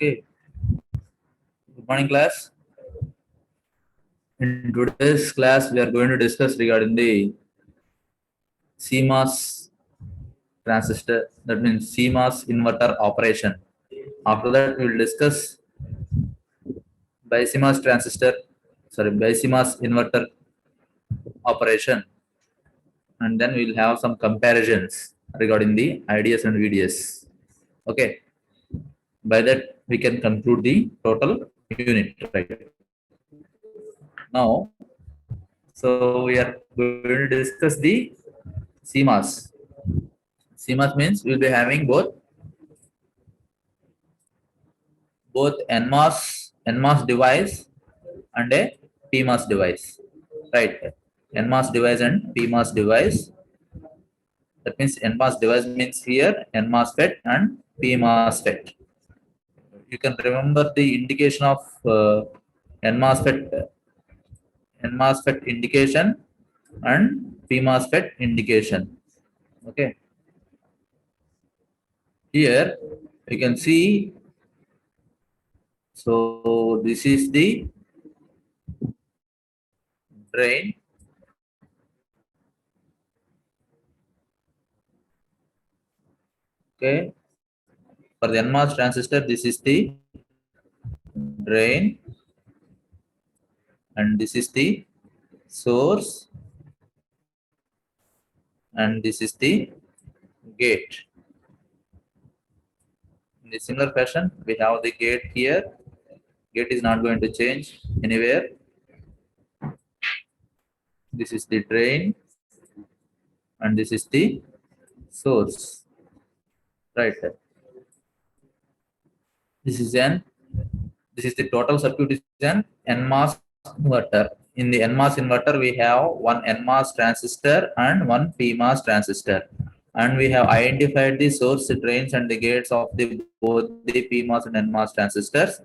Okay. Good morning, class. In today's class, we are going to discuss regarding the CMOS transistor. That means CMOS inverter operation. After that, we will discuss BiCMOS transistor. BiCMOS inverter operation, and then we will have some comparisons regarding the IDS and VDS. Okay. By that, we can conclude the total unit. Right. Now, so we are going to discuss the CMOS. CMOS means we'll be having both NMOS device and a PMOS device. Right. NMOS device and PMOS device. That means NMOS device means here NMOSFET and PMOSFET. You can remember the indication of NMOSFET NMOSFET indication and PMOSFET indication. Okay. Here you can see, so this is the drain. Okay. For the NMOS transistor, this is the drain and this is the source and this is the gate. In a similar fashion, we have the gate here. Gate is not going to change anywhere. This is the drain and this is the source. Right. This is the total circuit is an NMOS inverter. In the NMOS inverter, we have one NMOS transistor and one PMOS transistor. And we have identified the source, drains, and the gates of both the PMOS and NMOS transistors.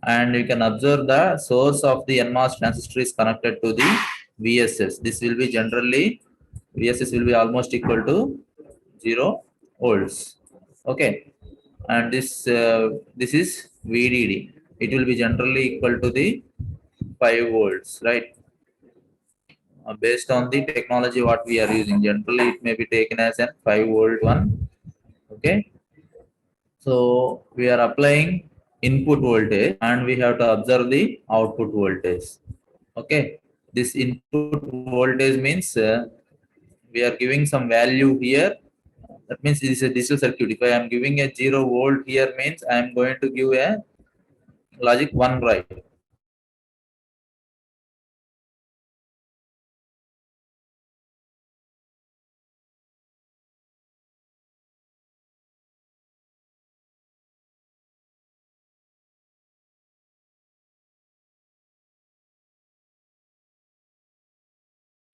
And you can observe the source of the NMOS transistor is connected to the VSS. This will be generally, VSS will be almost equal to 0 volts. Okay. And this is VDD. It will be generally equal to the 5 volts, right? Based on the technology what we are using, generally it may be taken as a 5-volt one. Okay. So we are applying input voltage and we have to observe the output voltage. Okay. This input voltage means we are giving some value here. That means this is a digital circuit. If I am giving a 0 volt here, means I am going to give a logic 1, right?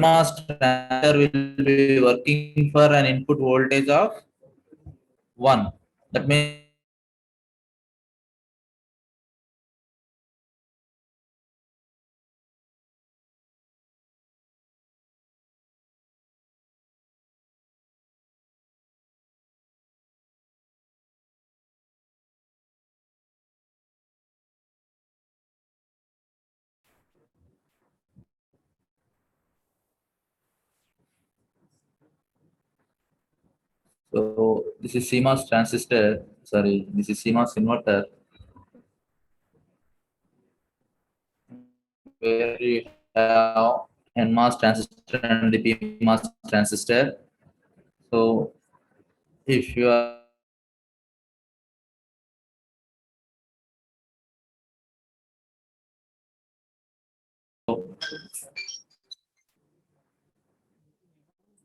CMOS transistor will be working for an input voltage of 1. That means so this is CMOS transistor. Sorry, this is CMOS inverter, where you have NMOS transistor and the PMOS transistor. So if you are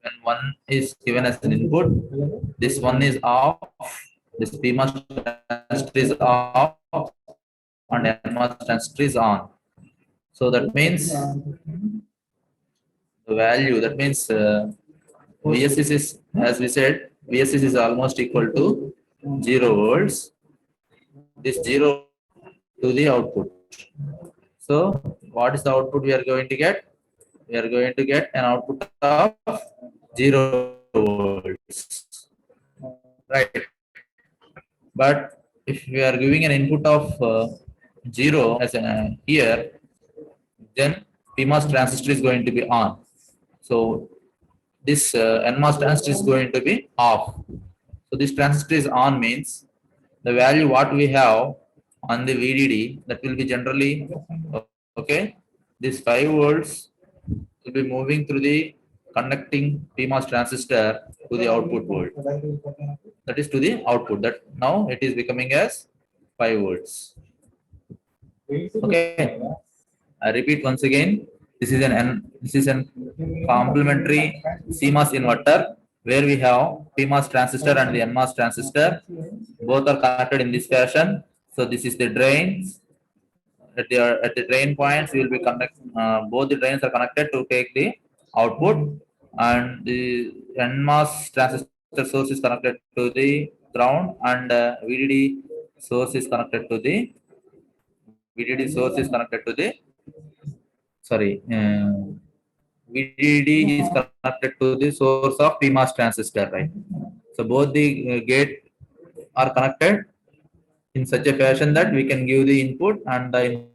when one is given as an input, this one is off, this PMOS transistor is off, and NMOS transistor is on. So that means the value, that means VSS is, as we said, VSS is almost equal to 0 volts. This 0 to the output. So what is the output we are going to get? We are going to get an output of 0 volts. Right. But if we are giving an input of 0 as here, then PMOS transistor is going to be on. So this NMOS transistor is going to be off. So this transistor is on means the value what we have on the VDD, that will be generally okay. This 5 volts will be moving through the conducting PMOS transistor to the output volt. That is to the output. That now it is becoming as 5 volts. Okay. I repeat once again. This is an complementary CMOS inverter where we have PMOS transistor and the NMOS transistor. Both are connected in this fashion. So this is the drains. At the drain points, we will be both the drains are connected to take the output, and the NMOS transistor source is connected to the ground, and VDD source is connected to the sorry. VDD is connected to the source of PMOS transistor, right? So both the gate are connected in such a fashion that we can give the input, and the input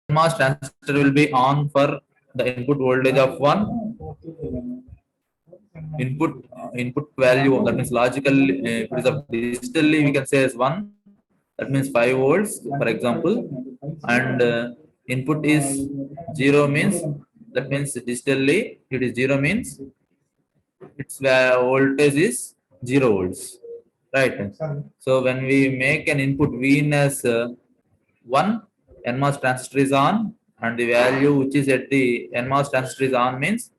will be NMOS transistor will be on for the input voltage of 1. Input value, that means logical, if it is of digitally we can say as 1, that means 5 volts for example, and input is 0 means, that means digitally it is 0 means its voltage is 0 volts, right? So when we make an input V in as 1, NMOS transistor is on, and the value which is at the NMOS transistor is on means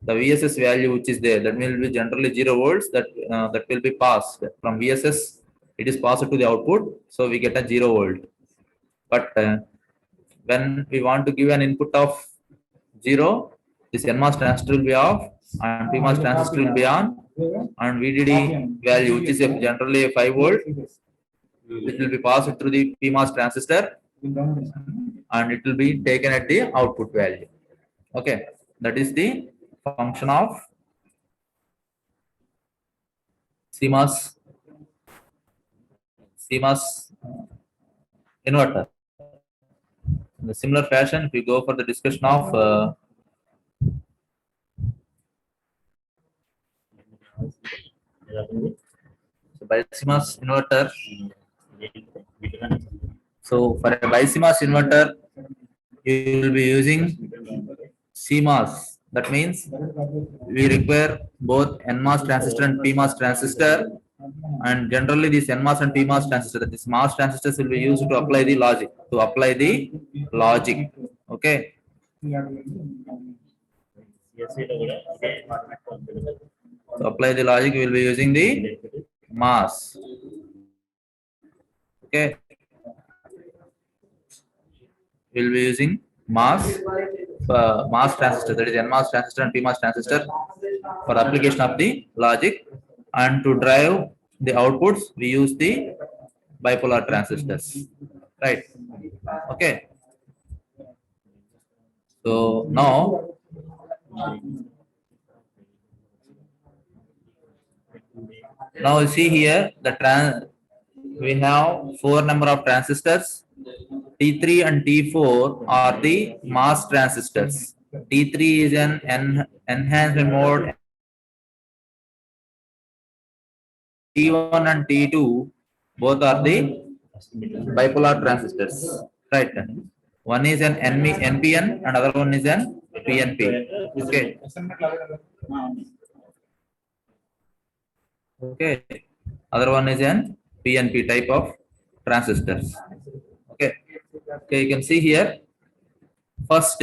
the VSS value which is there, that will be generally 0 volts, that will be passed from VSS, it is passed to the output, so we get a 0 volt. But when we want to give an input of 0, this NMOS transistor will be off and PMOS transistor will be on, and VDD value which is generally a 5 volt, which will be passed through the PMOS transistor, and it will be taken at the output value. Okay, that is the function of CMOS inverter. In a similar fashion, if we go for the discussion of BiCMOS inverter. So for a BiCMOS inverter, you will be using CMOS. That means we require both NMOS transistor and PMOS transistor, and generally this NMOS and PMOS transistor, that is MOS transistors, will be used to apply the logic. Okay. To apply the logic, we will be using the MOS. Okay. We will be using MOS transistor, that is NMOS transistor and PMOS transistor, for application of the logic, and to drive the outputs we use the bipolar transistors, right? Okay. So now you see here we have 4 number of transistors. T3 and T4 are the MOS transistors. T3 is an enhancement mode. T1 and T2 both are the bipolar transistors, right? One is an NPN and other one is an PNP. Okay. Okay. Other one is an PNP type of transistors. Okay. Okay, you can see here. First,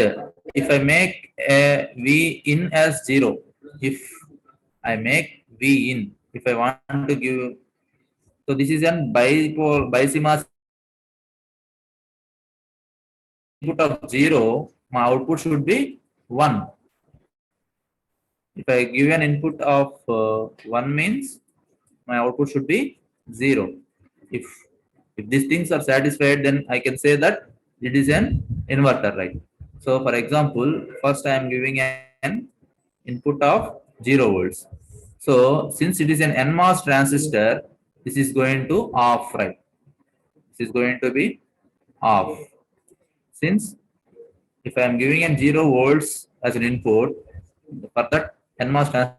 if I make a V in as 0, if I make V in, if I want to give, so this is an BiCMOS input of 0, my output should be 1. If I give an input of 1 means my output should be 0. If these things are satisfied, then I can say that it is an inverter, right? So for example, first I am giving an input of 0 volts. So since it is an NMOS transistor, this is going to off, right? This is going to be off. Since if I am giving an 0 volts as an input, for that NMOS transistor